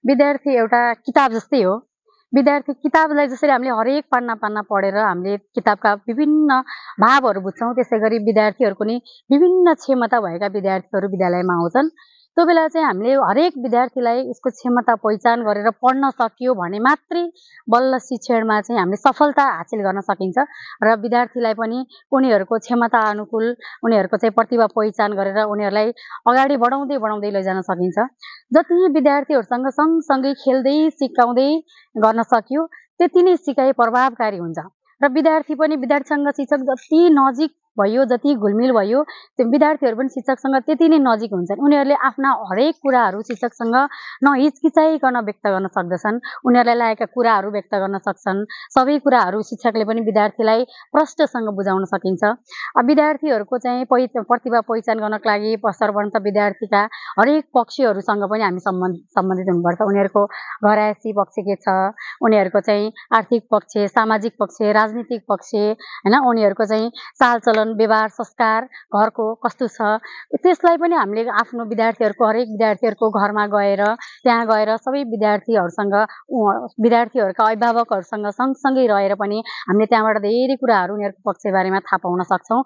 विद्यार्थी एउटा किताब जस्तै हो। विद्यार्थी किताबलाई जसरी हामीले हरेक पान्ना पढेर हामीले किताबका विभिन्न भावहरू बुझ्छौँ, त्यसै गरी विद्यार्थीहरूको नि विभिन्न क्षमता भएका विद्यार्थीहरू विद्यालयमा आउँछन्। त्यो बेला चाहिँ हामीले हरेक विद्यार्थीलाई उसको क्षमता पहिचान गरेर पढ्न सकियो भने मात्रै बल्ल शिक्षणमा चाहिँ हामीले सफलता हासिल गर्न सकिन्छ र विद्यार्थीलाई पनि उनीहरूको क्षमता अनुकूल उनीहरूको चाहिँ प्रतिभा पहिचान गरेर उनीहरूलाई अगाडि बढाउँदै लैजान सकिन्छ। जति विद्यार्थीहरूसँग सँगसँगै खेल्दै सिकाउँदै गर्न सकियो त्यति नै सिकाइ प्रभावकारी हुन्छ र विद्यार्थी पनि विद्यार्थीसँग शिक्षक जति नजिक भयो, जति घुलमिल भयो, त्यो विद्यार्थीहरू पनि शिक्षकसँग त्यति नै नजिक हुन्छन्। उनीहरूले आफ्ना हरेक कुराहरू शिक्षकसँग नहिचकिचाइकन व्यक्त गर्न सक्दछन्, उनीहरूलाई लागेका कुराहरू व्यक्त गर्न सक्छन्। सबै कुराहरू शिक्षकले पनि विद्यार्थीलाई प्रष्टसँग बुझाउन सकिन्छ। विद्यार्थीहरूको चाहिँ प्रतिभा पहिचान गर्नको लागि सर्वप्रथम विद्यार्थीका हरेक पक्षहरूसँग पनि हामी सम्बन्धित हुनुपर्छ। उनीहरूको घरायसी पक्ष के छ, उनीहरूको चाहिँ आर्थिक पक्ष, सामाजिक पक्ष, राजनीतिक पक्ष, हैन, उनीहरूको चाहिँ चालचलन, व्यवहार, संस्कार घरको कस्तो छ, त्यसलाई पनि हामीले आफ्नो विद्यार्थीहरूको हरेक विद्यार्थीहरूको घरमा गएर त्यहाँ गएर सबै विद्यार्थीहरूसँग विद्यार्थीहरूका अभिभावकहरूसँग सँगसँगै रहेर पनि हामीले त्यहाँबाट धेरै कुराहरू उनीहरूको पक्षबारेमा थाहा पाउन सक्छौँ।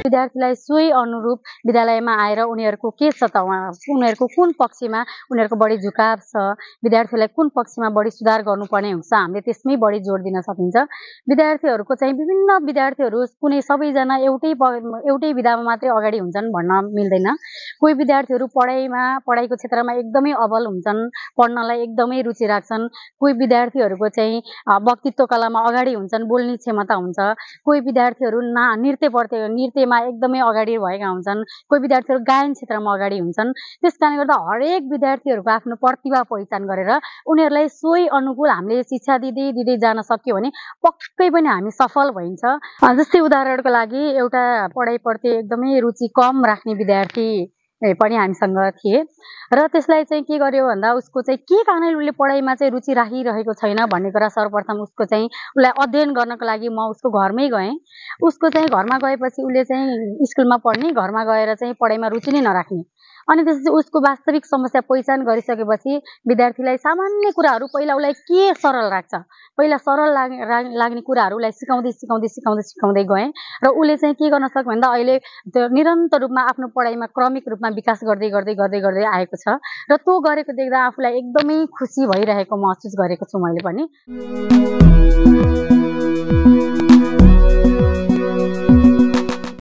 विद्यार्थीलाई सोही अनुरूप विद्यालयमा आएर उनीहरूको के छ त, उनीहरूको कुन पक्षमा उनीहरूको बढी झुकाव छ, विद्यार्थीलाई कुन पक्षमा बढी सुधार गर्नुपर्ने हुन्छ, हामीले त्यसमै बढी जोड दिन सकिन्छ। विद्यार्थीहरूको चाहिँ विभिन्न विद्यार्थीहरू कुनै सबैजना एउटै विधामा मात्रै अगाडि हुन्छन् भन्न मिल्दैन। कोही विद्यार्थीहरू पढाइको क्षेत्रमा एकदमै अब्बल हुन्छन्, पढ्नलाई एकदमै रुचि राख्छन्। कोही विद्यार्थीहरूको चाहिँ वक्तित्व कलामा अगाडि हुन्छन्, बोल्ने क्षमता हुन्छ। कोही विद्यार्थीहरू नृत्यमा एकदमै अगाडि भएका हुन्छन्। कोही विद्यार्थीहरू गायन क्षेत्रमा अगाडि हुन्छन्। त्यसकारणले गर्दा हरेक विद्यार्थीहरूको आफ्नो प्रतिभा पहिचान गरेर उनीहरूलाई सोही अनुकूल हामीले शिक्षा दिँदै जान सक्यो भने पक्कै पनि हामी सफल भइन्छ। जस्तै उदाहरणको लागि एउटा पढाइप्रति एकदमै रुचि कम राख्ने विद्यार्थी पनि हामीसँग थिए र त्यसलाई चाहिँ के गर्यो भन्दा उसको चाहिँ के कारणले उसले पढाइमा चाहिँ रुचि राखिरहेको छैन भन्ने कुरा सर्वप्रथम उसको चाहिँ उसलाई अध्ययन गर्नको लागि म उसको घरमै गएँ। उसको चाहिँ घरमा गएपछि उसले चाहिँ स्कुलमा पढ्ने, घरमा गएर चाहिँ पढाइमा रुचि नै नराख्ने। अनि त्यसपछि उसको वास्तविक समस्या पहिचान गरिसकेपछि विद्यार्थीलाई सामान्य कुराहरू पहिला उसलाई के सरल लाग्छ, पहिला सरल लाग्ने कुराहरू उसलाई सिकाउँदै गएँ र उसले चाहिँ के गर्न सक्यो भन्दा अहिले त्यो निरन्तर रूपमा आफ्नो पढाइमा क्रमिक रूपमा विकास गर्दै आएको छ र त्यो गरेको देख्दा आफूलाई एकदमै खुसी भइरहेको महसुस गरेको छु मैले पनि।